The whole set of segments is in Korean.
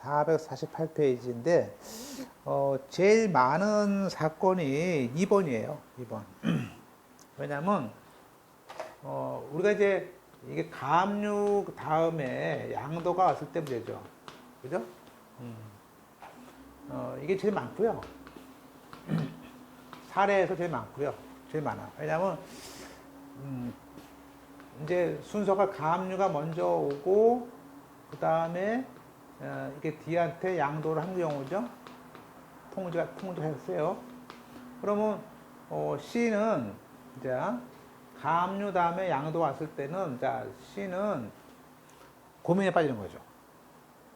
448페이지인데 제일 많은 사건이 2번이에요. 2번. 왜냐면 우리가 이제 이게 가압류 다음에 양도가 왔을 때 문제죠. 그죠? 이게 제일 많고요. 사례에서 제일 많고요. 제일 많아. 왜냐면 이제 순서가 가압류가 먼저 오고 그 다음에 이게 D한테 양도를 한 경우죠. 통지가 했어요. 그러면 C는 이제 가압류 다음에 양도 왔을 때는 자 C는 고민에 빠지는 거죠.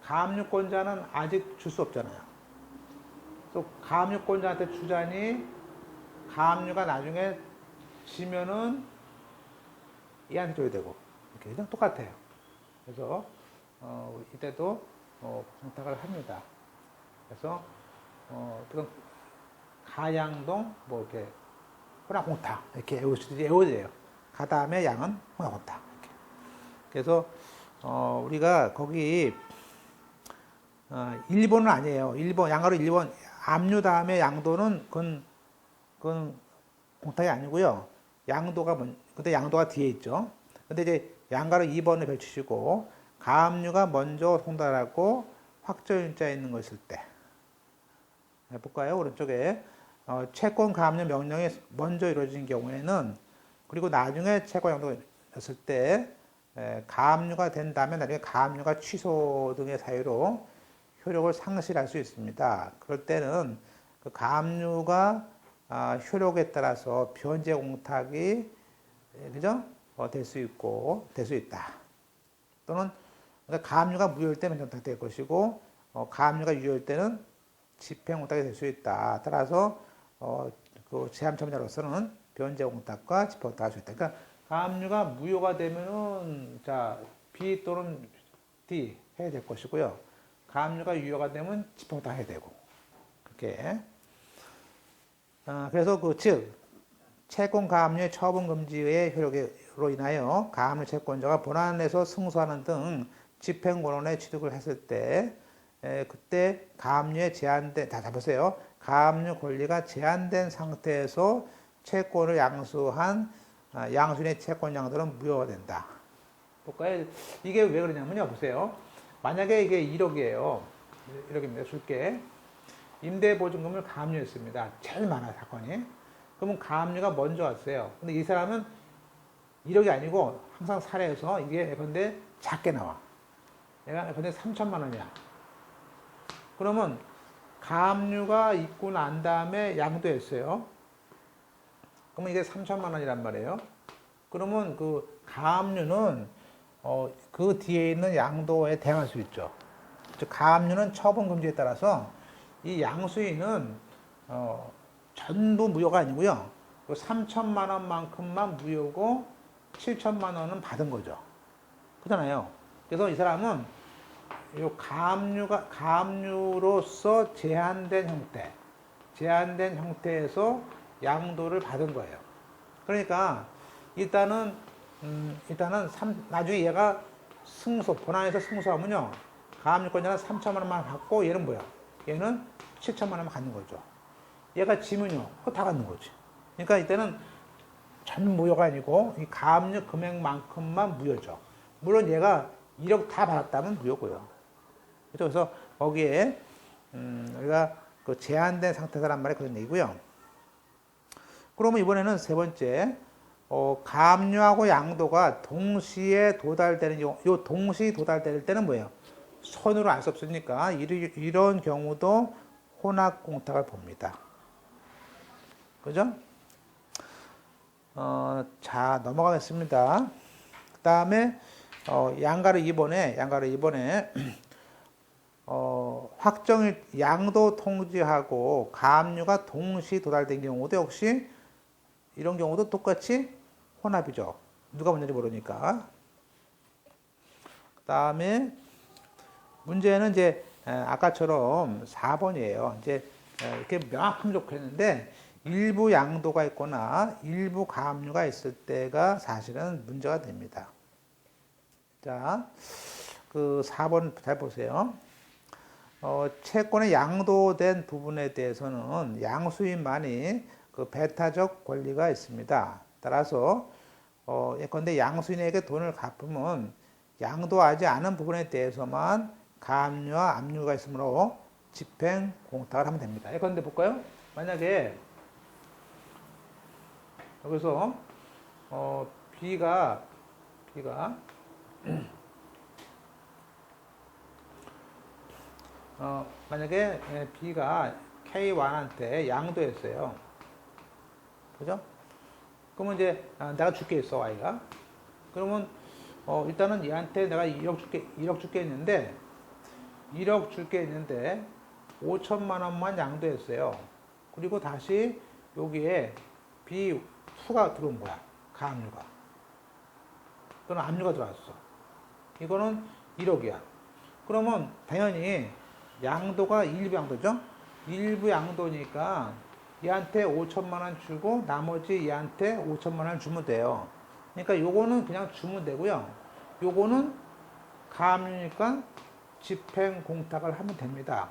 가압류권자는 아직 줄 수 없잖아요. 또 가압류권자한테 주자니 가압류가 나중에 지면은 얘한테 줘야 되고 이렇게 그냥 똑같아요. 그래서 이때도 공탁을 합니다. 그래서 그런 가양동 뭐 이렇게 혼합공탁 이렇게 외워져요. 가 다음에 양은 혼합공탁 이렇게. 그래서 우리가 거기 1번은 아니에요. 1번 양가로 1번 압류 다음에 양도는 그건 공탁이 아니고요. 양도가 근데 양도가 뒤에 있죠. 근데 이제 양가로 2번을 펼치시고 가압류가 먼저 송달하고 확정일자 있는 거 있을 때 해볼까요? 오른쪽에 채권 가압류 명령이 먼저 이루어진 경우에는 그리고 나중에 채권 양도였을 때 가압류가 된 다음에 나중에 가압류가 취소 등의 사유로 효력을 상실할 수 있습니다. 그럴 때는 그 가압류가 효력에 따라서 변제 공탁이 그죠? 될 수 있고 될 수 있다. 또는 그러니까 가압류가 무효일 때는 변탁될 것이고 가압류가 유효일 때는 집행 공탁이 될 수 있다. 따라서 그 제한 참여자로서는 변제 공탁과 집행 공탁을 할 수 있다. 그러니까 가압류가 무효가 되면은 자 B 또는 D 해야 될 것이고요. 가압류가 유효가 되면 집행 공탁 해야 되고 그렇게. 그래서 즉 채권 가압류의 처분 금지의 효력으로 인하여 가압류 채권자가 본안에서 승소하는 등 집행 권한에 취득을 했을 때 그때 가압류에 제한된 다 보세요. 가압류 권리가 제한된 상태에서 채권을 양수한 양수인의 채권 양도는 무효가 된다. 볼까요? 이게 왜 그러냐면요. 보세요. 만약에 이게 1억이에요. 1억입니다. 줄게. 임대보증금을 가압류했습니다. 제일 많아요, 사건이. 그러면 가압류가 먼저 왔어요. 근데 이 사람은 1억이 아니고 항상 사례에서 이게 예컨대 작게 나와. 얘가 예컨대 3천만 원이야. 그러면 가압류가 있고 난 다음에 양도했어요. 그러면 이게 3천만 원이란 말이에요. 그러면 그 가압류는 그 뒤에 있는 양도에 대항할 수 있죠. 즉 가압류는 처분 금지에 따라서 이 양수인은 전부 무효가 아니고요. 3천만 원만큼만 무효고 7천만 원은 받은 거죠. 그렇잖아요. 그래서 이 사람은 이 가압류로서 제한된 형태에서 양도를 받은 거예요. 그러니까 일단은 나중에 얘가 본안에서 승소하면요. 가압류권자는 3천만 원만 받고 얘는 뭐야? 얘는 7천만 원만 갖는 거죠. 얘가 지면요. 그거 다 갖는 거지. 그러니까 이때는 전 무효가 아니고 이 가압류 금액만큼만 무효죠. 물론 얘가 1억 다 받았다면 무효고요. 그래서 거기에 우리가 그 제한된 상태다란 말이 그런 얘기고요. 그러면 이번에는 세 번째 가압류하고 양도가 동시에 도달되는 경우, 요 동시 도달될 때는 뭐예요? 손으로 알 수 없으니까 이런 경우도 혼합공탁을 봅니다. 그죠? 자, 넘어가겠습니다. 그 다음에, 양가로 2번에, 확정일, 양도 통지하고 가압류가 동시 도달된 경우도 역시 이런 경우도 똑같이 혼합이죠. 누가 먼저인지 모르니까. 그 다음에, 문제는 이제, 아까처럼 4번이에요. 이제, 이렇게 명확하면 좋겠는데, 일부 양도가 있거나 일부 가압류가 있을 때가 사실은 문제가 됩니다. 자, 그 4번 잘 보세요. 채권의 양도된 부분에 대해서는 양수인만이 그 배타적 권리가 있습니다. 따라서 예컨대 양수인에게 돈을 갚으면 양도하지 않은 부분에 대해서만 가압류와 압류가 있으므로 집행 공탁을 하면 됩니다. 예컨대 볼까요? 만약에 여기서 B가 만약에 B가 K1한테 양도했어요. 그죠? 그러면 이제 내가 줄게 있어, Y가. 그러면 일단은 얘한테 내가 1억 줄게 있는데 1억 줄게 있는데 5천만 원만 양도했어요. 그리고 다시 여기에 B2가 들어온 거야. 가압류가. 또는 압류가 들어왔어. 이거는 1억이야. 그러면 당연히 양도가 일부 양도죠. 일부 양도니까 얘한테 5천만 원 주고 나머지 얘한테 5천만 원 주면 돼요. 그러니까 요거는 그냥 주면 되고요. 요거는 가압류니까 집행 공탁을 하면 됩니다.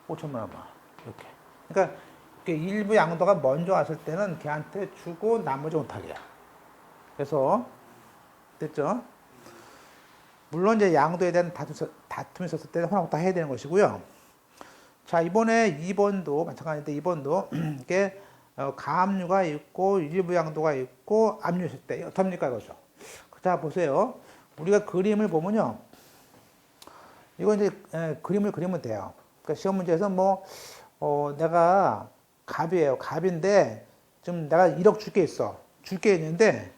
5천만 원만 이렇게. 그러니까 일부 양도가 먼저 왔을 때는 걔한테 주고 나머지 공탁이야. 그래서 됐죠? 물론 이제 양도에 대한 다툼이 있었을 때는 혼합공탁 해야 되는 것이고요. 자, 이번에 2번도 마찬가지인데 2번도 이게 가압류가 있고 일부 양도가 있고 압류 있을 때 어떻습니까 이거죠. 자, 보세요. 우리가 그림을 보면요. 이거 이제 그림을 그리면 돼요. 그러니까 시험 문제에서 내가 갑이에요. 갑인데 좀 내가 1억 줄게 있어. 줄게 있는데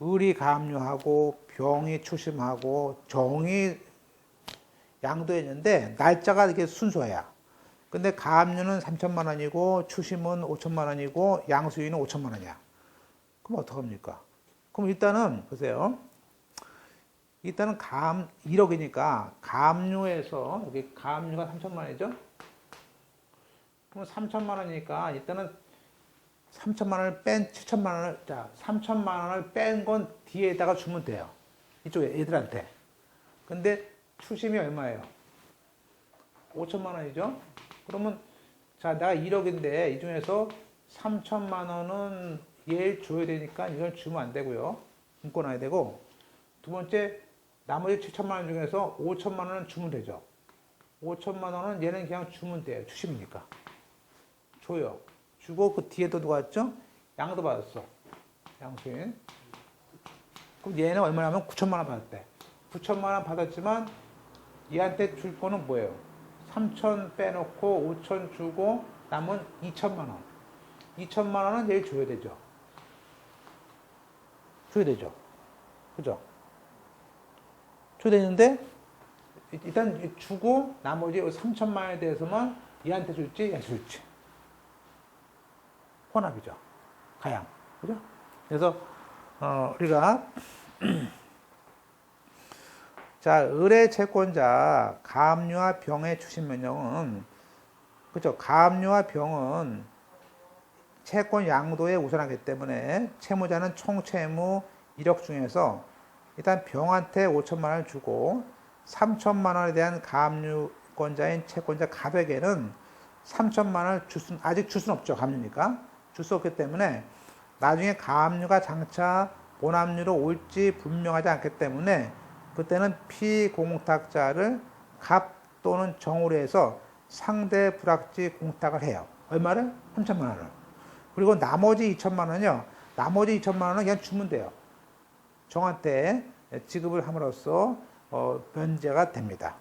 을이 가압류하고 병이 추심하고 정이 양도했는데 날짜가 이게 순서야. 근데 가압류는 3천만 원이고 추심은 5천만 원이고 양수인은 5천만 원이야. 그럼 어떡합니까? 그럼 일단은 보세요. 일단은 1억이니까 가압류에서 여기 가압류가 3천만 원이죠? 그럼 3천만 원이니까 일단은 3천만 원을 뺀 7천만 원을, 자, 3천만 원을 뺀 건 뒤에다가 주면 돼요. 이쪽에 애들한테. 근데 추심이 얼마예요? 5천만 원이죠? 그러면, 자, 내가 1억인데 이 중에서 3천만 원은 얘 줘야 되니까 이건 주면 안 되고요. 묶어놔야 되고. 두 번째, 나머지 7천만 원 중에서 5천만 원은 주면 되죠. 5천만 원은 얘는 그냥 주면 돼요. 추심이니까. 줘요. 주고 그 뒤에도 누가 왔죠? 양도 받았어. 양수인. 그럼 얘는 얼마냐면 9천만 원 받았대. 9천만 원 받았지만 얘한테 줄 거는 뭐예요? 3천 빼놓고 5천 주고 남은 2천만 원. 2천만 원은 얘 줘야 되죠. 줘야 되죠. 그죠? 줘야 되는데 일단 주고 나머지 3천만 원에 대해서만 얘한테 줄지 얘한테 줄지. 혼합이죠. 가양. 그죠? 그래서, 우리가, 자, 을의 채권자, 가압류와 병의 추심명령은, 그죠? 가압류와 병은 채권 양도에 우선하기 때문에 채무자는 총 채무 1억 중에서 일단 병한테 5천만 원을 주고 3천만 원에 대한 가압류권자인 채권자 갑에게는 3천만 원을 아직 줄 수는 없죠. 가압류니까. 줄 수 없기 때문에 나중에 가압류가 장차 본압류로 올지 분명하지 않기 때문에 그때는 피공탁자를 갑 또는 정으로 해서 상대 불확지 공탁을 해요. 얼마를? 3천만 원을. 그리고 나머지 2천만 원은요. 나머지 2천만 원은 그냥 주면 돼요. 정한테 지급을 함으로써 면제가 됩니다.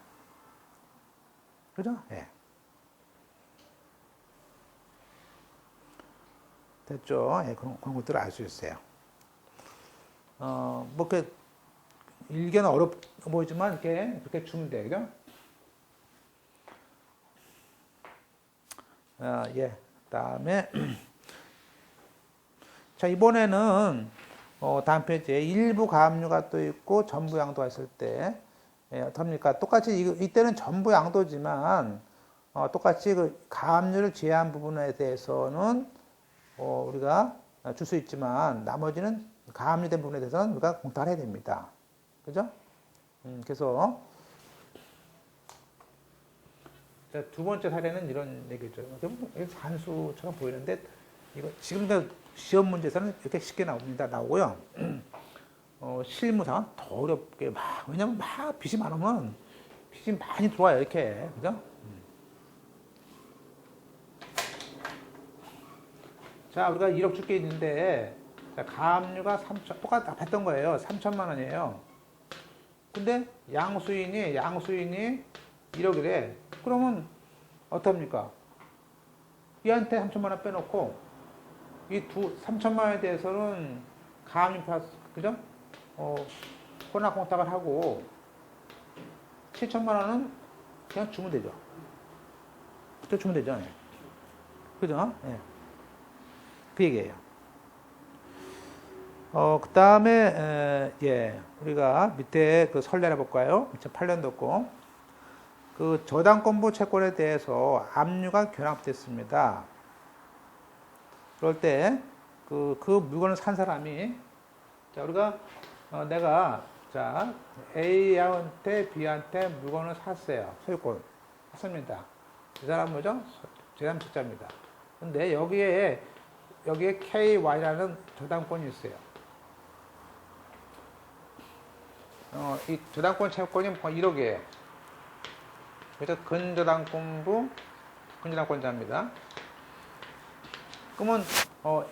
그죠? 예. 됐죠? 예, 그런 것들을 알 수 있어요. 일견은 어렵 보이지만, 이렇게 주면 돼요. 그죠? 예. 다음에, 자, 이번에는, 다음 페이지에 일부 가압류가 또 있고, 전부 양도가 있을 때, 예, 어떻습니까? 똑같이, 이때는 전부 양도지만, 똑같이 그 가압류를 제외한 부분에 대해서는, 우리가 줄 수 있지만 나머지는 가압류된 부분에 대해서는 우리가 공탁을 해야 됩니다. 그죠? 그래서 두 번째 사례는 이런 얘기죠. 산수처럼 보이는데 이거 지금 시험 문제에서는 이렇게 쉽게 나오고요. 실무상은 더 어렵게 왜냐면 빚이 많으면 빚이 많이 들어와요, 이렇게. 그죠? 자, 우리가 1억 줄 게 있는데, 자, 가압류가 3천, 똑같이 했던 거예요. 3천만 원이에요. 근데 양수인이 1억이래. 그러면 어떡합니까? 얘한테 3천만 원 빼놓고, 3천만 원에 대해서는 가압류 플러스, 그죠? 혼합공탁을 하고, 7천만 원은 그냥 주면 되죠. 그때 주면 되죠. 네. 그죠? 네. 그 얘기예요. 그 다음에, 우리가 밑에 그 설례를 볼까요? 2008년도고. 그 저당권부 채권에 대해서 압류가 결합됐습니다. 그럴 때, 그 물건을 산 사람이, 자, 우리가, A한테 B한테 물건을 샀어요. 소유권. 샀습니다. 이 사람 뭐죠? 제3책자입니다. 근데 여기에 KY라는 저당권이 있어요. 이 저당권 채권이 1억이에요. 그래서 근저당권자입니다. 그러면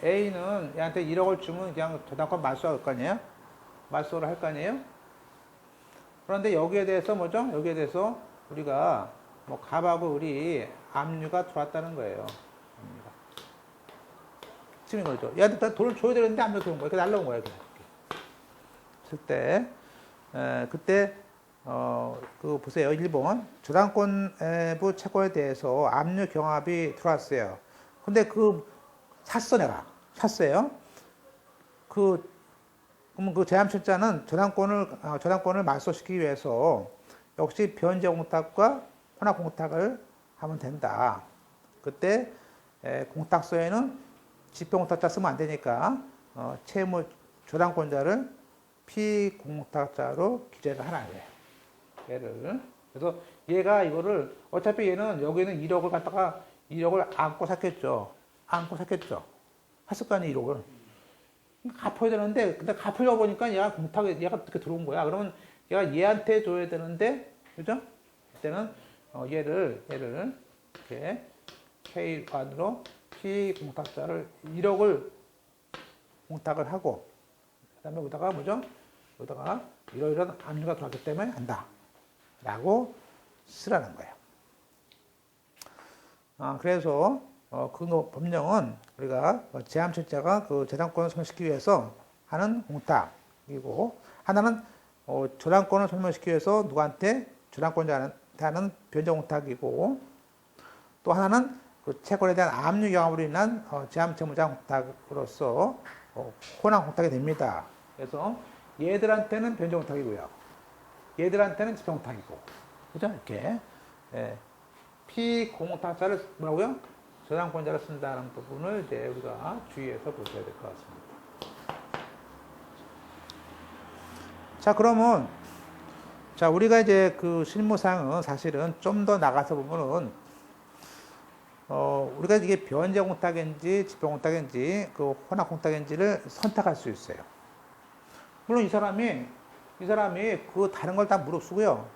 A는 얘한테 1억을 주면 그냥 저당권 말소할 거 아니에요? 말소를 할 거 아니에요? 그런데 여기에 대해서 뭐죠? 여기에 대해서 우리가 갑하고 우리 압류가 들어왔다는 거예요. 지금 이거죠. 얘한테 돈을 줘야 되는데 압류가 들어온 거예요. 이렇게 날라온 거예요. 그랬을 때, 그때, 보세요. 1번. 저당권부 채권에 대해서 압류 경합이 들어왔어요. 근데 내가. 샀어요. 그러면 그 제3책자는 저당권을 말소시키기 위해서 역시 변제공탁과 혼합공탁을 하면 된다. 그때 공탁서에는 지표공탁자 쓰면 안 되니까 채무 저당권자를 피공탁자로 기재를 하라 그래요. 얘를. 그래서 얘가 이거를 어차피 얘는 여기는 1억을 갖다가 1억을 안고 샀겠죠. 샀을 거 아니에요, 1억을. 갚아야 되는데, 근데 갚으려고 보니까 얘가 이렇게 들어온 거야. 그러면 얘가 얘한테 줘야 되는데, 그죠? 그때는, 얘를, 이렇게, K1으로 피공탁자를 1억을 공탁을 하고, 그 다음에 여기다가 뭐죠? 여기다가 이러이러한 압류가 들어왔기 때문에 한다. 라고 쓰라는 거예요. 그래서, 그 법령은 우리가 제3책자가 그 저당권을 소멸시키기 위해서 하는 공탁이고, 하나는 저당권을 소멸시키기 위해서 누구한테 저당권자한테 하는 변제공탁이고, 또 하나는 그 채권에 대한 압류 경합으로 인한 제3채무자 공탁으로서 혼합공탁이 됩니다. 그래서 얘들한테는 변제공탁이고요. 얘들한테는 지표공탁이고, 그죠? 이렇게 피공탁자를 뭐라고요? 저당권자를 쓴다는 부분을 이제 우리가 주의해서 보셔야 될 것 같습니다. 자, 그러면 우리가 이제 그 실무상은 사실은 좀 더 나가서 보면은 우리가 이게 변제공탁인지 지표공탁인지 그 혼합공탁인지를 선택할 수 있어요. 물론 이 사람이 그 다른 걸 다 무릅쓰고요.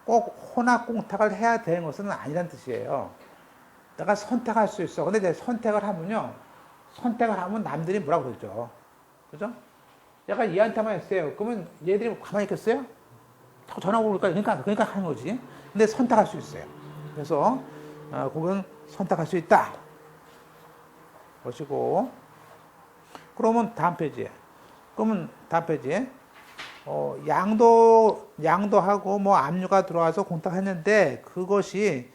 꼭 혼합공탁을 해야 되는 것은 아니란 뜻이에요. 내가 선택할 수 있어. 근데 내가 선택을 하면 남들이 뭐라고 그러죠. 그죠? 약간 얘한테만 했어요. 그러면 얘들이 가만히 있겠어요? 자꾸 전화 오니까 그러니까 하는 거지. 근데 선택할 수 있어요. 그래서, 그건 선택할 수 있다. 보시고. 그러면 다음 페이지에. 양도하고 압류가 들어와서 공탁했는데 그것이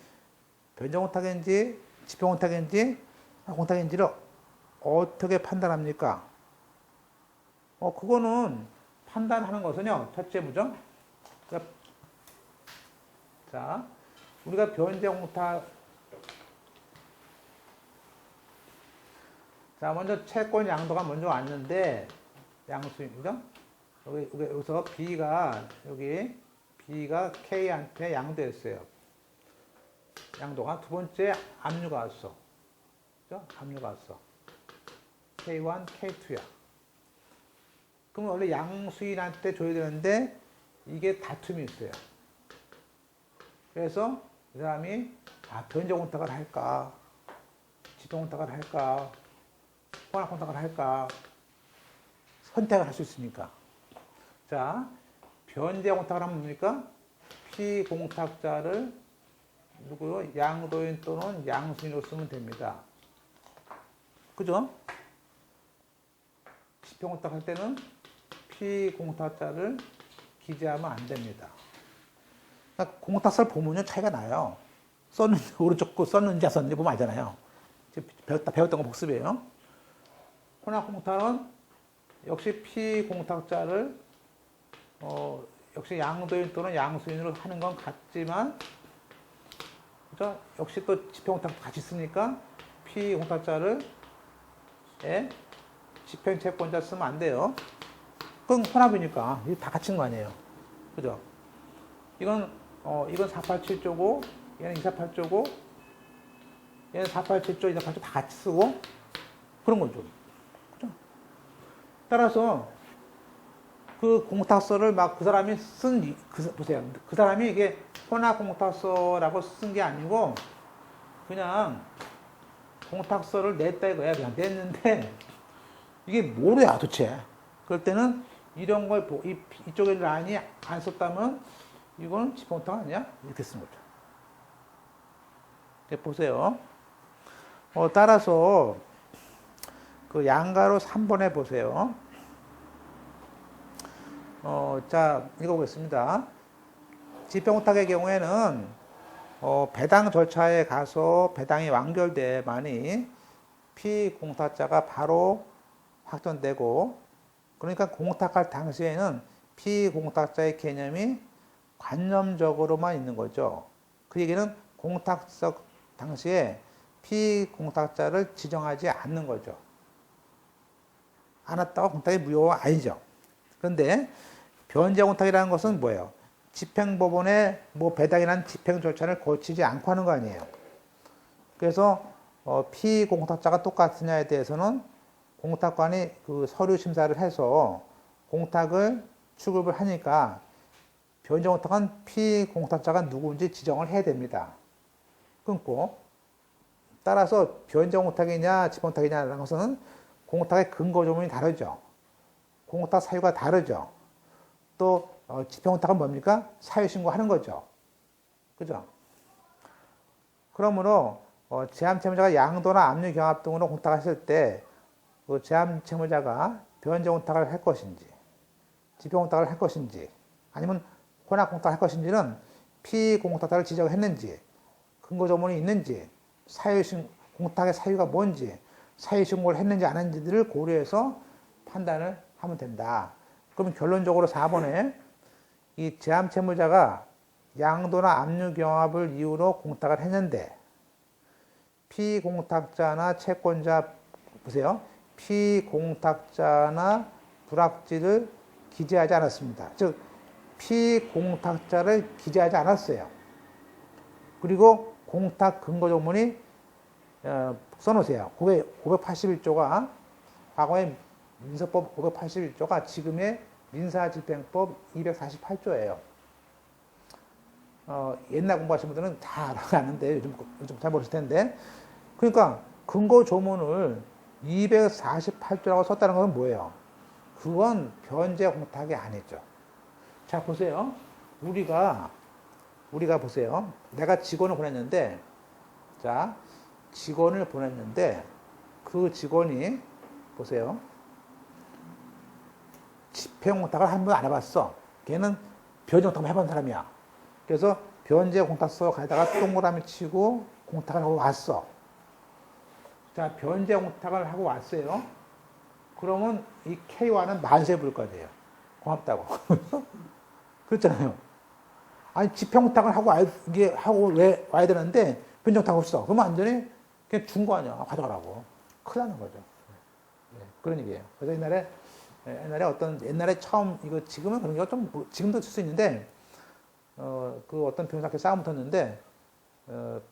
변제공탁인지 지표공탁인지 공탁인지를 어떻게 판단합니까? 그거는 판단하는 것은요. 첫째 뭐죠? 자, 우리가 변제공탁 자, 먼저 채권 양도가 먼저 왔는데 양수입니다. 여기서 B가 K한테 양도했어요. 양도가. 두 번째 압류가 왔어. 그죠? 압류가 왔어. K1, K2야. 그럼 원래 양수인한테 줘야 되는데 이게 다툼이 있어요. 그래서 이 사람이 변제 공탁을 할까, 지평 공탁을 할까, 혼합 공탁을 할까 선택을 할 수 있으니까. 자, 변제 공탁을 하면 뭡니까? 피공탁자를 누구요? 양도인 또는 양수인으로 쓰면 됩니다. 그죠? 지평 공탁 할 때는 피공탁자를 기재하면 안 됩니다. 그러니까 공탁서를 보면요 차이가 나요. 썼는지 오른쪽 거 썼는지 안 썼는지 보면 알잖아요. 배웠던 거 복습이에요. 혼합 공탁은 역시 피공탁자를 역시 양도인 또는 양수인으로 하는 건 같지만, 그죠? 역시 또 지평공탁 같이 쓰니까 피공탁자를 집행채권자 쓰면 안 돼요. 그건 혼합이니까 이게 다 같이 있는 거 아니에요. 그죠? 이건 487조고 얘는 248조고 얘는 487조, 248조 다 같이 쓰고 그런 거죠. 그죠? 따라서 그 공탁서를 막 그 사람이 보세요. 그 사람이 이게 혼합 공탁서라고 쓴 게 아니고 그냥 공탁서를 냈다 이거야. 그냥 냈는데 이게 뭐래야 도대체. 그럴 때는 이런 걸 이쪽에 라인이 안 썼다면 이거는 지평공탁 아니야? 이렇게 쓴 거죠. 보세요. 따라서 그 양가로 3번에 보세요. 자, 읽어보겠습니다. 지평공탁의 경우에는 배당 절차에 가서 배당이 완결돼야만이 피공탁자가 바로 확정되고, 그러니까 공탁할 당시에는 피공탁자의 개념이 관념적으로만 있는 거죠. 그 얘기는 공탁석 당시에 피공탁자를 지정하지 않는 거죠. 않았다고 공탁이 무효가 아니죠. 그런데 변제 공탁이라는 것은 뭐예요? 집행법원의 배당이라는 집행 절차를 거치지 않고 하는 거 아니에요. 그래서 피공탁자가 똑같으냐에 대해서는 공탁관이 그 서류 심사를 해서 공탁을 취급을 하니까 변제 공탁은 피공탁자가 누구인지 지정을 해야 됩니다. 끊고. 따라서 변제 공탁이냐 집행 공탁이냐라는 것은 공탁의 근거 조문이 다르죠. 공탁 사유가 다르죠. 또 집행 공탁은 뭡니까? 사유 신고하는 거죠. 그죠? 그러므로 제함 채무자가 양도나 압류 경합 등으로 공탁했을 때 그 제함 채무자가 변제 공탁을 할 것인지, 집행 공탁을 할 것인지, 아니면 혼합 공탁을 할 것인지는 피공탁자를 지정했는지, 근거 조문이 있는지, 공탁의 사유가 뭔지, 사유 신고를 했는지 안 했는지를 고려해서 판단을 하면 된다. 그러면 결론적으로 4번에 이 제함 채무자가 양도나 압류 경합을 이유로 공탁을 했는데 피공탁자나 채권자 보세요. 피공탁자나 불확지를 기재하지 않았습니다. 즉 피공탁자를 기재하지 않았어요. 그리고 공탁 근거 조문이 써놓으세요. 581조가 과거의 민서법 581조가 지금의 민사집행법 248조예요. 옛날 공부하신 분들은 다 알아가는데 요즘 잘 모르실 텐데, 그러니까 근거 조문을 248조라고 썼다는 것은 뭐예요? 그건 변제 공탁이 아니죠. 자, 보세요. 우리가 보세요. 내가 직원을 보냈는데, 자, 직원을 보냈는데 그 직원이 보세요. 집행 공탁을 한 번 안 해봤어. 걔는 변제 공탁만 해본 사람이야. 그래서 변제 공탁서 가다가 동그라미 치고 공탁을 하고 왔어. 자, 변제 공탁을 하고 왔어요. 그러면 이 K와는 만세 부를 거 아니에요. 고맙다고. 그렇잖아요. 아니, 집행 공탁을 하고 왜 와야 되는데 변제 공탁 없어. 그러면 완전히 그냥 준 거 아니야. 가져가라고. 큰일 나는 거죠. 네, 그런 얘기예요. 그래서 옛날에 처음, 이거 지금은 그런 게 좀, 지금도 쓸 수 있는데, 그 어떤 변호사께 싸움 붙었는데,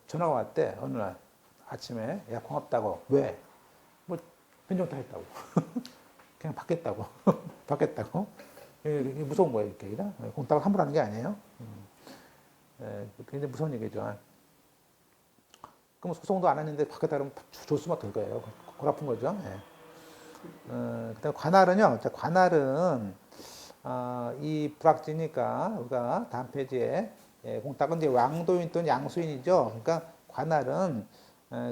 전화가 왔대. 어느 날 아침에. 야, 고맙다고. 왜? 뭐 변종 다 했다고. 그냥 받겠다고. 받겠다고. 이게 무서운 거예요. 이렇게. 공탁을 함부로 하는 게 아니에요. 굉장히 무서운 얘기죠. 그럼 소송도 안 했는데 받겠다 그러면 줄 수만 될 거예요. 골 아픈 거죠. 그다음 관할은요. 관할은 이 불확지니까 우리가 다음 페이지에 공탁은 이제 양도인 또는 양수인이죠. 그러니까 관할은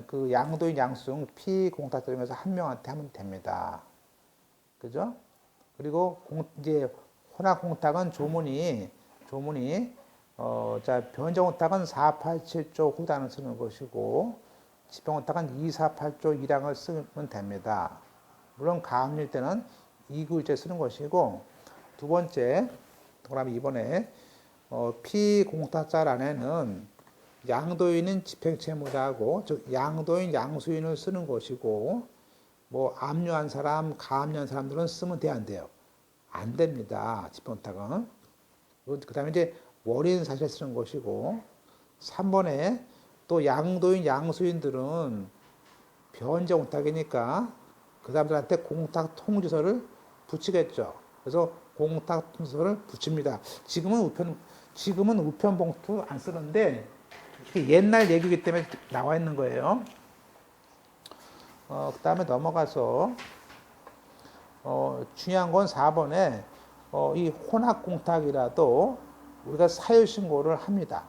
그 양도인 양수인 피공탁 중에서 한 명한테 하면 됩니다. 그죠? 그리고 이제 혼합 공탁은 조문이 변경 공탁은 487조 후단을 쓰는 것이고 집행 공탁은 248조 1항을 쓰면 됩니다. 물론 가압류일 때는 2구일제 쓰는 것이고 두 번째 동그라미 2번에 피공탁자 안에는 양도인은 집행채무자하고 즉 양도인 양수인을 쓰는 것이고 뭐 압류한 사람, 가압류한 사람들은 쓰면 돼, 안 돼요? 안 됩니다. 집행공탁은. 그 다음에 이제 원인 사실 쓰는 것이고 3번에 또 양도인 양수인들은 변제 공탁이니까 그 사람들한테 공탁 통지서를 붙이겠죠. 그래서 공탁 통지서를 붙입니다. 지금은 우편 봉투 안 쓰는데 옛날 얘기이기 때문에 나와 있는 거예요. 그 다음에 넘어가서 중요한 건 4번에 이 혼합공탁이라도 우리가 사유신고를 합니다.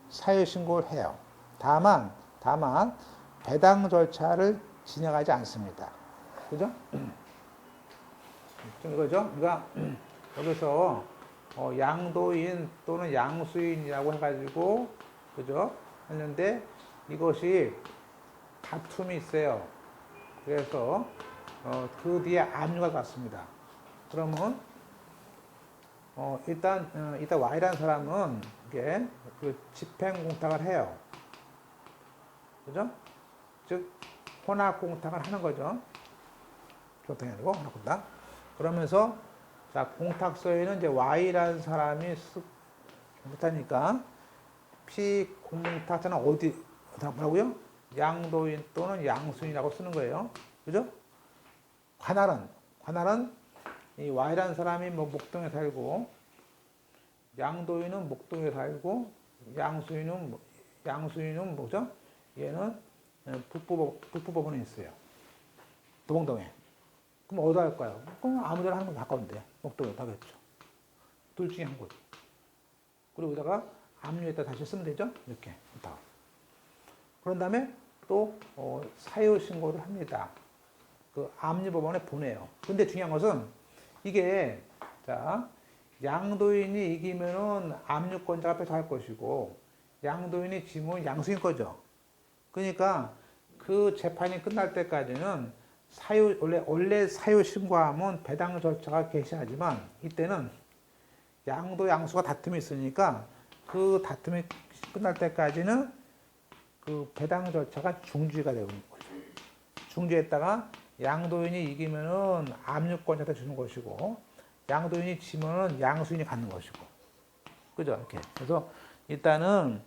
사유신고를 해요. 다만 배당 절차를 진행하지 않습니다. 그죠? 좀 이거죠? 우리가 여기서 양도인 또는 양수인이라고 해가지고 그죠? 했는데 이것이 다툼이 있어요. 그래서 그 뒤에 압류가 갔습니다. 그러면 일단 Y라는 사람은 이게 그 집행 공탁을 해요. 그죠? 즉 혼합 공탁을 하는 거죠. 공탁이 아니고 혼합 공탁. 그러면서 자 공탁서에는 이제 Y라는 사람이 못하니까 피공탁자는 어디 뭐라고요? 양도인 또는 양수인이라고 쓰는 거예요. 그죠? 관할은 이 Y라는 사람이 뭐 목동에 살고 양도인은 목동에 살고 양수인은 뭐죠? 얘는 북부법원에 있어요. 도봉동에. 그럼 어디 할까요? 그럼 아무데나 하는 건 가까운데 목동에 하겠죠. 둘 중에 한 곳. 그리고 여기다가 압류에다 다시 쓰면 되죠? 이렇게. 그런 다음에 또 사유 신고를 합니다. 그 압류법원에 보내요. 근데 중요한 것은 이게 양도인이 이기면은 압류권자가 앞에서 할 것이고 양도인이 지면 양수인 거죠. 그러니까 그 재판이 끝날 때까지는 원래 사유 신고하면 배당 절차가 개시하지만 이때는 양도 양수가 다툼이 있으니까 그 다툼이 끝날 때까지는 그 배당 절차가 중지가 되는 거죠. 중지했다가 양도인이 이기면은 압류권자한테 주는 것이고 양도인이 지면은 양수인이 갖는 것이고 그죠? 이렇게. 그래서 일단은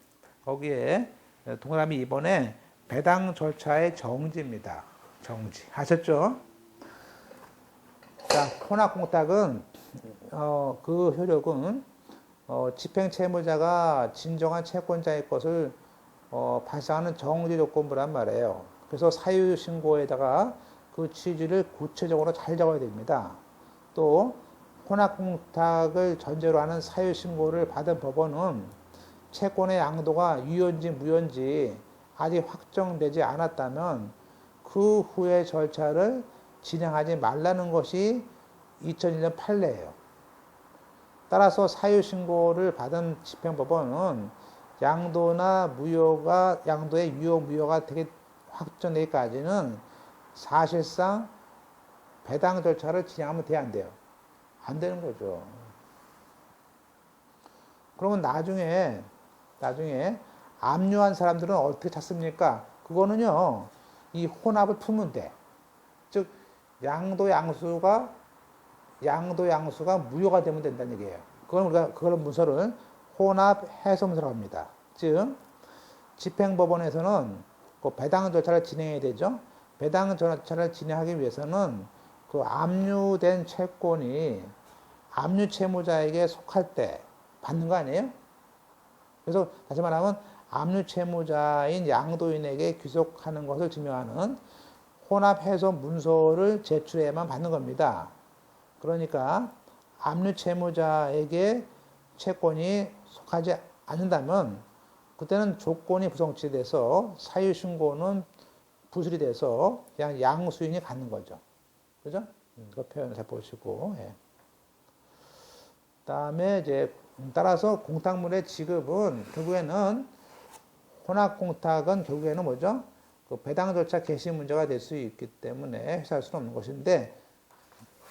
거기에 동그라미 2번에 배당 절차의 정지입니다. 정지. 아셨죠? 자, 혼합공탁은 그 효력은 집행채무자가 진정한 채권자의 것을 발생하는 정지 조건부란 말이에요. 그래서 사유신고에다가 그 취지를 구체적으로 잘 적어야 됩니다. 또 혼합공탁을 전제로 하는 사유신고를 받은 법원은 채권의 양도가 유효인지 무효인지 아직 확정되지 않았다면 그 후의 절차를 진행하지 말라는 것이 2001년 판례예요. 따라서 사유신고를 받은 집행법원은 양도의 유효 무효가 되게 확정되기까지는 사실상 배당 절차를 진행하면 돼야 안 돼요? 안 되는 거죠. 그러면 나중에 압류한 사람들은 어떻게 찾습니까? 그거는요, 이 혼합을 풀면 돼. 즉, 양도 양수가 무효가 되면 된다는 얘기예요. 그걸 문서를 혼합 해소 문서라고 합니다. 즉, 집행법원에서는 그 배당 절차를 진행해야 되죠. 배당 절차를 진행하기 위해서는 그 압류된 채권이 압류 채무자에게 속할 때 받는 거 아니에요? 그래서 다시 말하면 압류 채무자인 양도인에게 귀속하는 것을 증명하는 혼합 해소 문서를 제출해야만 받는 겁니다. 그러니까 압류 채무자에게 채권이 속하지 않는다면 그때는 조건이 부성취돼서 사유 신고는 부술이 돼서 그냥 양수인이 갖는 거죠. 그죠? 그 표현을 잘 보시고. 예. 다음에 이제 따라서 공탁물의 지급은 결국에는 혼합 공탁은 결국에는 뭐죠? 그 배당 절차 개시 문제가 될 수 있기 때문에 회수할 수는 없는 것인데,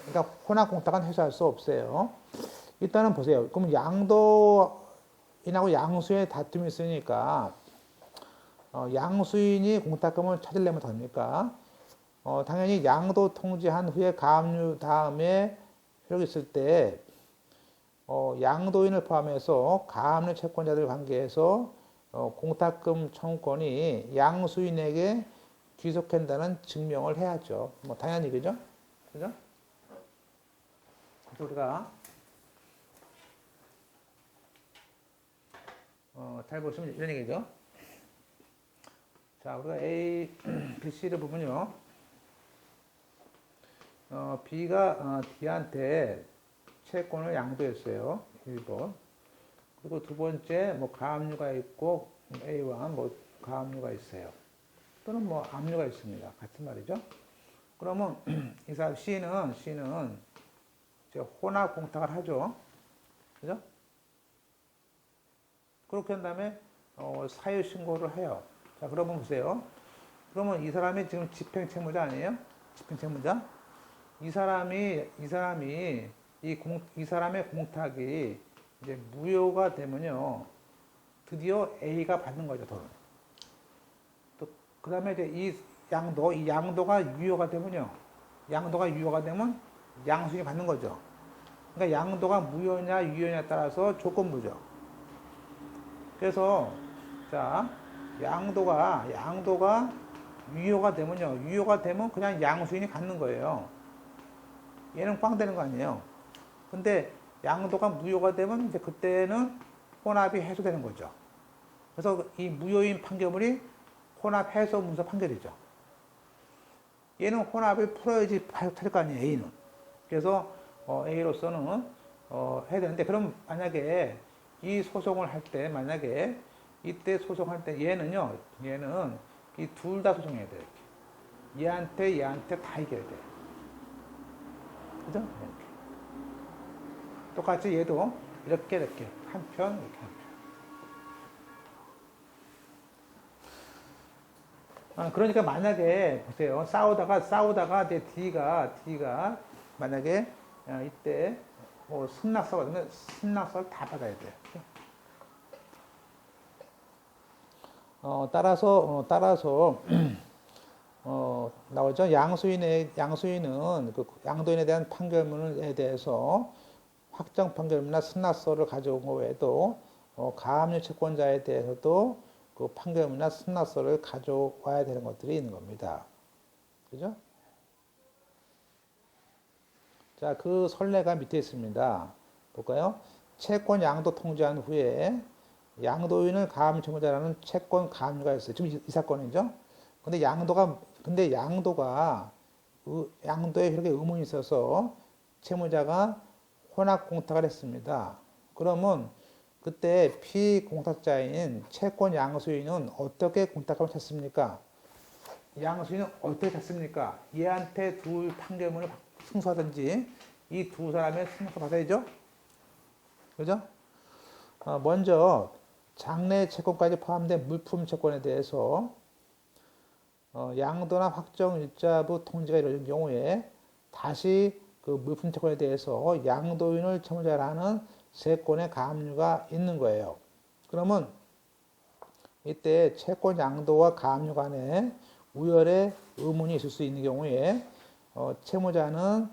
그러니까 혼합 공탁은 회수할 수 없어요. 일단은 보세요. 그럼 양도인하고 양수인의 다툼이 있으니까 양수인이 공탁금을 찾으려면 됩니까? 당연히 양도 통지한 후에 가압류 다음에 효력이 있을 때 양도인을 포함해서 가압류 채권자들 관계에서 공탁금 청구권이 양수인에게 귀속한다는 증명을 해야죠. 뭐 당연히 그죠? 그죠? 우리가 잘 보시면 이런 얘기죠. 자, 우리가 A, B, C를 보면요. B가 D한테 채권을 양도했어요. 1번. 그리고 두 번째, 뭐, 가압류가 있고, A와 뭐, 가압류가 있어요. 또는 뭐, 압류가 있습니다. 같은 말이죠. 그러면, 이 사람 C는 이제 혼합 공탁을 하죠. 그죠? 그렇게 한 다음에, 사유 신고를 해요. 자, 그러면 보세요. 그러면 이 사람이 지금 집행채무자 아니에요? 집행채무자? 이 사람의 공탁이 이제 무효가 되면요. 드디어 A가 받는 거죠, 돈을. 또, 그 다음에 이제 이 양도가 유효가 되면요. 양도가 유효가 되면 양수인이 받는 거죠. 그러니까 양도가 무효냐, 유효냐에 따라서 조건부죠. 그래서, 자, 양도가 유효가 되면요. 유효가 되면 그냥 양수인이 갖는 거예요. 얘는 꽝 되는 거 아니에요. 근데 양도가 무효가 되면 이제 그때는 혼합이 해소되는 거죠. 그래서 이 무효인 판결물이 혼합 해소 문서 판결이죠. 얘는 혼합을 풀어야지 탈 거 아니에요, A는. 그래서 A로서는 해야 되는데, 그럼 만약에 이 소송을 할 때, 만약에 이때 소송할 때 얘는 이 둘 다 소송해야 돼요. 얘한테 다 이겨야 돼요. 그죠? 이렇게. 똑같이 얘도 이렇게 한편 이렇게 한편. 그러니까 만약에 보세요. 싸우다가 이제 D가 만약에 이때 뭐 승낙서 받으면 승낙서를 다 받아야 돼요. 따라서 나오죠. 양수인은 그 양도인에 대한 판결문에 대해서 확정 판결문이나 승낙서를 가져온 것 외에도 가압류 채권자에 대해서도 그 판결문이나 승낙서를 가져와야 되는 것들이 있는 겁니다. 그죠? 자, 그 선례가 밑에 있습니다. 볼까요? 채권 양도 통지한 후에 양도인을 가압류 채권자라는 채권 가압류가 있어요. 지금 이 사건이죠. 근데 양도에 이렇게 의문이 있어서 채무자가 혼합 공탁을 했습니다. 그러면 그때 피공탁자인 채권 양수인은 어떻게 공탁금을 찾습니까? 양수인은 어떻게 찾습니까? 얘한테 둘 판결문을 승소하든지 이 두 사람의 승낙을 받아야죠. 그죠? 먼저 장래 채권까지 포함된 물품 채권에 대해서 양도나 확정 일자부 통지가 이루어진 경우에 다시 그 물품 채권에 대해서 양도인을 채무자로 하는 세권의 가압류가 있는 거예요. 그러면 이때 채권 양도와 가압류 간에 우열의 의문이 있을 수 있는 경우에 채무자는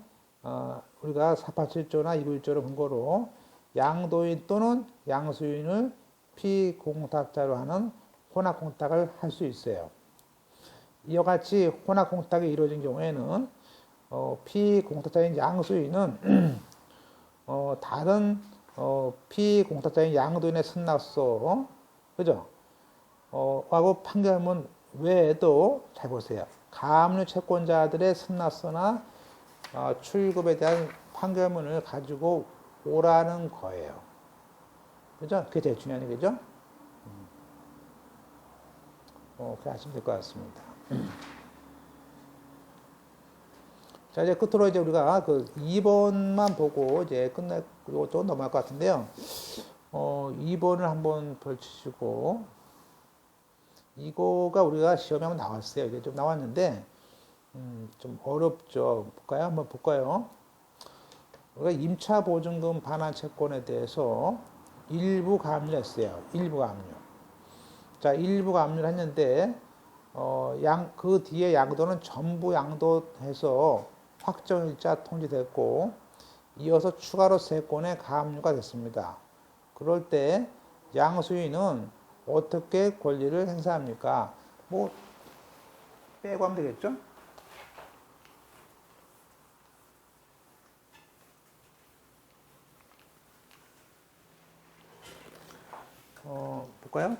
우리가 487조나 291조를 근거로 양도인 또는 양수인을 피공탁자로 하는 혼합공탁을 할 수 있어요. 이와 같이 혼합공탁이 이루어진 경우에는 피공탁자인 양수인은 다른 피공탁자인 양도인의 승낙서, 그죠? 하고 판결문 외에도 잘 보세요. 가압류 채권자들의 승낙서나 출급에 대한 판결문을 가지고 오라는 거예요. 그죠? 그게 제일 중요한 얘기죠? 그렇게 하시면 될 것 같습니다. 자, 이제 끝으로 이제 우리가 그 2번만 보고 이제 그리고 좀 넘어갈 것 같은데요. 2번을 한번 펼치시고, 이거가 우리가 시험에 한번 나왔어요. 이게 좀 나왔는데, 좀 어렵죠. 볼까요? 한번 볼까요? 우리가 임차보증금 반환 채권에 대해서 일부 가압류를 했어요. 일부 가압류. 자, 일부 가압류를 했는데, 그 뒤에 양도는 전부 양도해서 확정일자 통지됐고, 이어서 추가로 세 건의 가압류가 됐습니다. 그럴 때 양수인은 어떻게 권리를 행사합니까? 뭐 빼고 하면 되겠죠? 볼까요?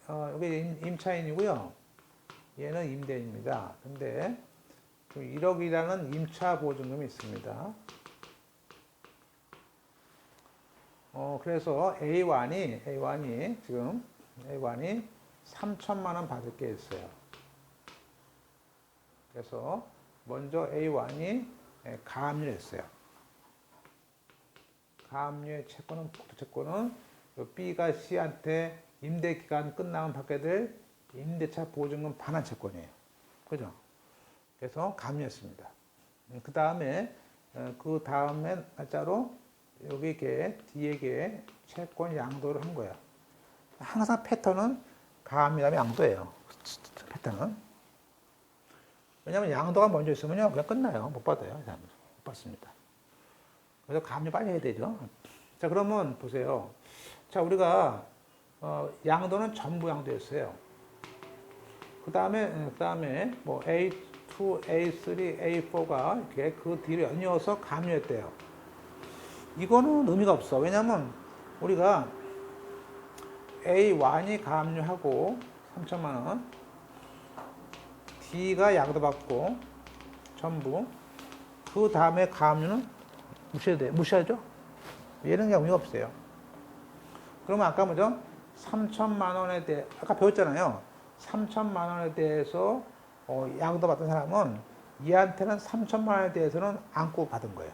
자, 여기 임차인이고요. 얘는 임대인입니다. 근데 1억이라는 임차 보증금이 있습니다. 그래서 A1이 지금 A1이 3천만 원 받을 게 있어요. 그래서 먼저 A1이 가압류를 했어요. 가압류의 채권은 복도채권은 B가 C한테 임대 기간 끝나면 받게 될 임대차 보증금 반환 채권이에요. 그죠? 그래서 가압류했습니다. 그 다음에 날짜로 여기 뒤에 채권 양도를 한 거예요. 항상 패턴은 가압류하면 양도예요. 패턴은. 왜냐하면 양도가 먼저 있으면요 그냥 끝나요. 못 받아요. 못 받습니다. 그래서 가압류 빨리 해야 되죠. 자, 그러면 보세요. 자, 우리가 양도는 전부 양도였어요. 그 다음에 뭐 A2, A3, A4가 이렇게 그 뒤로 연이어서 가압류했대요. 이거는 의미가 없어. 왜냐면 우리가 A1이 가압류하고 3천만 원, D가 양도받고 전부, 그 다음에 가압류는 무시하죠? 얘는 그냥 의미가 없어요. 그러면 아까 뭐죠? 3천만 원에 대해 아까 배웠잖아요. 3천만 원에 대해서 양도받은 사람은 얘한테는 3천만 원에 대해서는 안고 받은 거예요.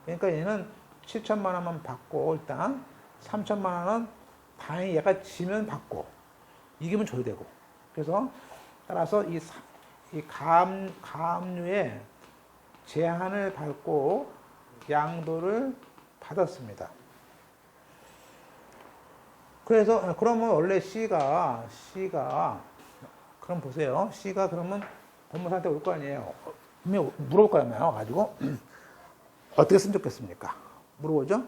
그러니까 얘는 7천만 원만 받고 일단 3천만 원은 다행히 얘가 지면 받고 이기면 줘야 되고. 그래서 따라서 이 가압류에 제한을 밟고 양도를 받았습니다. 그래서 그러면 원래 C가 그럼 보세요. C가 그러면 법무사한테 올 거 아니에요. 분명 물어볼 거 아니에요. 가지고 어떻게 쓰면 좋겠습니까? 물어보죠.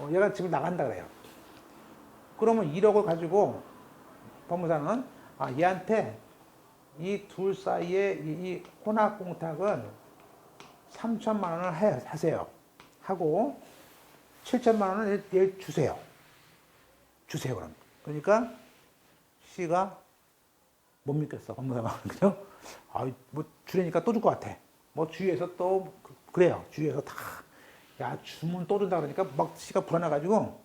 얘가 집을 나간다 그래요. 그러면 1억을 가지고 법무사는 얘한테 이 둘 사이에 이 혼합공탁은 3천만 원을 하세요. 하고 7천만 원을 얘 주세요. 그럼. 그러니까 C가 못 믿겠어. 법무사가. 그죠? 뭐 주려니까 또 줄 것 같아. 뭐 주위에서 또 그래요. 주위에서 다 주문 또 준다 그러니까 막 C가 불안해가지고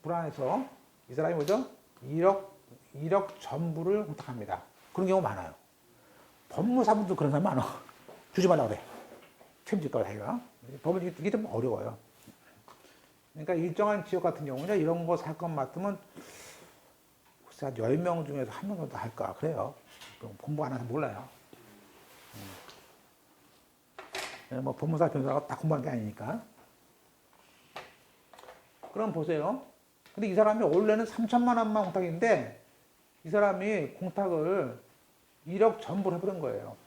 불안해서 이 사람이 뭐죠? 1억 전부를 부탁합니다. 그런 경우 많아요. 법무사분도 그런 사람 많아. 주지 말라 그래. 책임질까 자기가. 법은 이게 좀 어려워요. 그러니까 일정한 지역 같은 경우는 이런 거 사건 맡으면 글쎄 한 10명 중에서 한 명 정도 할까 그래요. 공부 안 해서 몰라요. 뭐 법무사 변호사가 다 공부한 게 아니니까. 그럼 보세요. 근데 이 사람이 원래는 3천만 원만 공탁인데 이 사람이 공탁을 1억 전부를 해버린 거예요.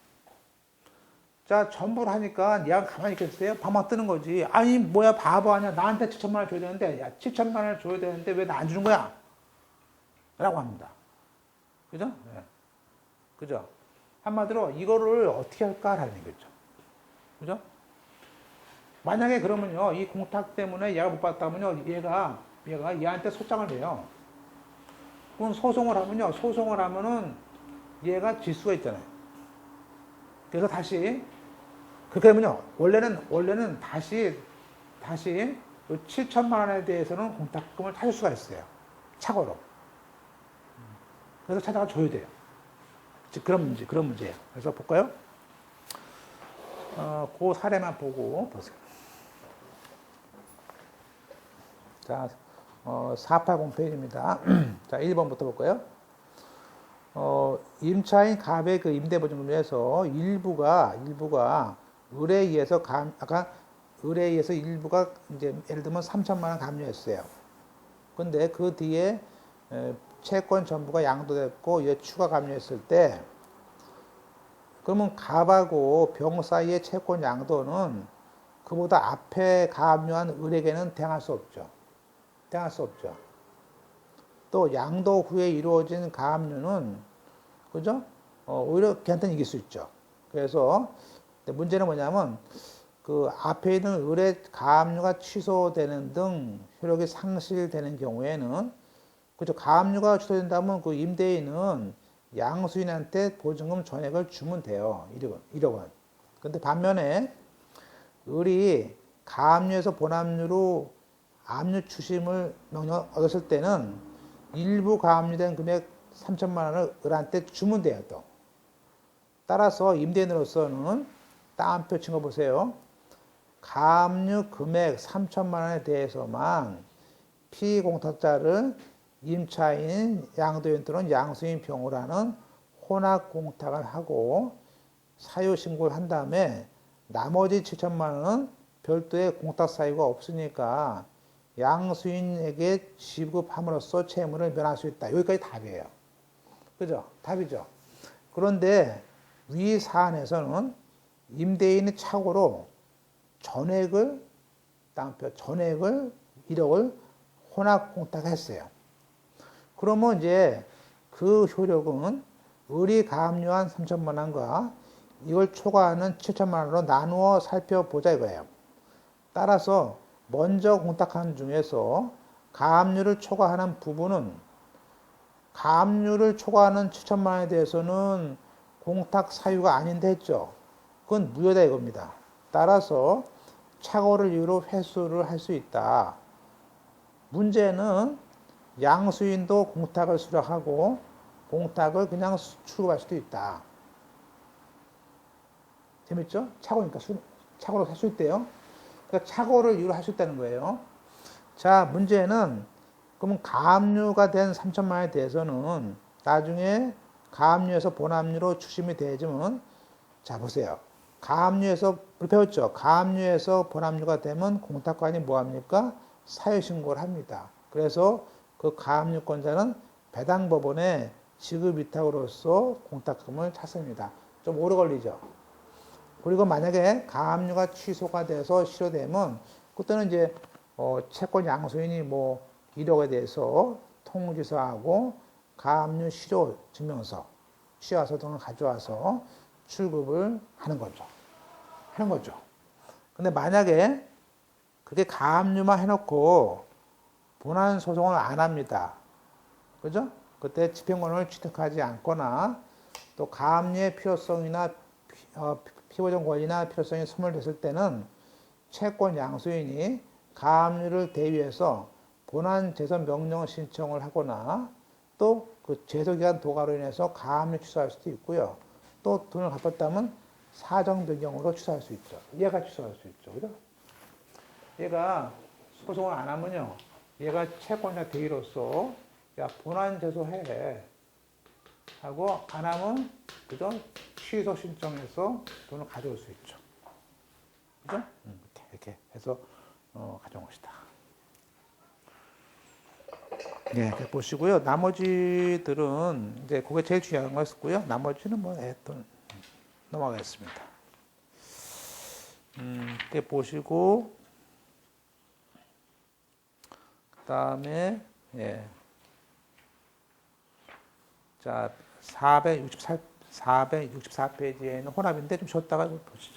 자, 전부를 하니까 얘가 가만히 있겠어요? 방망 뜨는 거지. 아니, 뭐야, 바보 아니야. 나한테 7천만 원 줘야 되는데, 야, 7천만 원을 줘야 되는데 왜 나 안 주는 거야? 라고 합니다. 그죠? 네. 그죠? 한마디로 이거를 어떻게 할까라는 얘기죠. 그죠? 만약에 그러면요, 이 공탁 때문에 얘가 못 받았다면요, 얘가 얘한테 소장을 내요. 그럼 소송을 하면은 얘가 질 수가 있잖아요. 그래서 다시, 그러면요, 원래는 다시 7천만 원에 대해서는 공탁금을 타줄 수가 있어요. 착오로. 그래서 찾아가 줘야 돼요. 그런 문제예요. 그래서 볼까요? 그 사례만 보고 보세요. 자, 480페이지입니다. 자, 1번부터 볼까요? 임차인 갑의 그 임대보증금에서 일부가 의뢰에 의해서 일부가 이제 예를 들면 3천만 원 감류했어요. 근데 그 뒤에 채권 전부가 양도됐고 얘 추가 감류했을 때 그러면 갑하고 병 사이의 채권 양도는 그보다 앞에 감류한 을에게는 대항할 수 없죠. 또 양도 후에 이루어진 가압류는 그죠? 오히려 걔한테는 이길 수 있죠. 그래서 문제는 뭐냐면 그 앞에 있는 을의 가압류가 취소되는 등 효력이 상실되는 경우에는 그죠? 가압류가 취소된다면 그 임대인은 양수인한테 보증금 전액을 주면 돼요. 1억 원. 근데 반면에 을이 가압류에서 본압류로 압류 추심을 명령 얻었을 때는 일부 가압류된 금액 3천만 원을 을한테 주면 돼요. 또. 따라서 임대인으로서는 따옴표 친 거 보세요. 가압류 금액 3천만 원에 대해서만 피공탁자를 임차인, 양도인 또는 양수인 병으로는 혼합 공탁을 하고 사유 신고를 한 다음에 나머지 7천만 원은 별도의 공탁 사유가 없으니까 양수인에게 지급함으로써 채무를 면할 수 있다. 여기까지 답이에요. 그죠? 답이죠. 그런데 위 사안에서는 임대인의 착오로 전액을 1억을 혼합 공탁했어요. 그러면 이제 그 효력은 을이 가압류한 3천만 원과 이걸 초과하는 7천만 원으로 나누어 살펴보자 이거예요. 따라서 먼저 공탁한 중에서 가압류를 초과하는 부분은 가압류를 초과하는 7천만 원에 대해서는 공탁 사유가 아닌데 했죠. 그건 무효다 이겁니다. 따라서 착오를 이유로 회수를 할 수 있다. 문제는 양수인도 공탁을 수령하고 공탁을 그냥 출금할 수도 있다. 재밌죠? 착오니까 착오로 할 수 있대요. 그러니까 착오를 이유로 할 수 있다는 거예요. 자, 문제는 그러면 가압류가 된 3천만 원에 대해서는 나중에 가압류에서 본압류로 추심이 되지만 자 보세요. 가압류에서 우리 배웠죠. 가압류에서 본압류가 되면 공탁관이 뭐합니까? 사유신고를 합니다. 그래서 그 가압류권자는 배당법원에 지급위탁으로서 공탁금을 찾습니다. 좀 오래 걸리죠. 그리고 만약에 가압류가 취소가 돼서 실효되면 그때는 이제 채권 양수인이 뭐 1억에 대해서 통지서하고 가압류 실효 증명서, 취하서 등을 가져와서 출급을 하는 거죠. 근데 만약에 그게 가압류만 해놓고 본안 소송을 안 합니다. 그죠? 그때 집행권을 취득하지 않거나 또 가압류의 필요성이나 피보전 권리나 필요성이 소멸됐을 때는 채권 양수인이 가압류를 대위해서 본안 재선 명령 신청을 하거나 또 그 제소기간 도가로 인해서 가압류 취소할 수도 있고요. 또 돈을 갚았다면 사정 변경으로 취소할 수 있죠. 얘가 취소할 수 있죠. 그죠? 얘가 소송을 안 하면요. 얘가 채권자 대위로서 야, 본안 제소해. 하고 안 하면 그죠? 취소 신청해서 돈을 가져올 수 있죠. 그죠? 이렇게 해서 가져온 것이다. 네, 보시고요. 나머지들은 이제 그게 제일 중요한 거였고요. 나머지는 뭐 또 넘어가겠습니다. 이렇게 보시고 그다음에 예. 자, 464페이지에 있는 혼합인데 좀 쉬었다가 보시죠.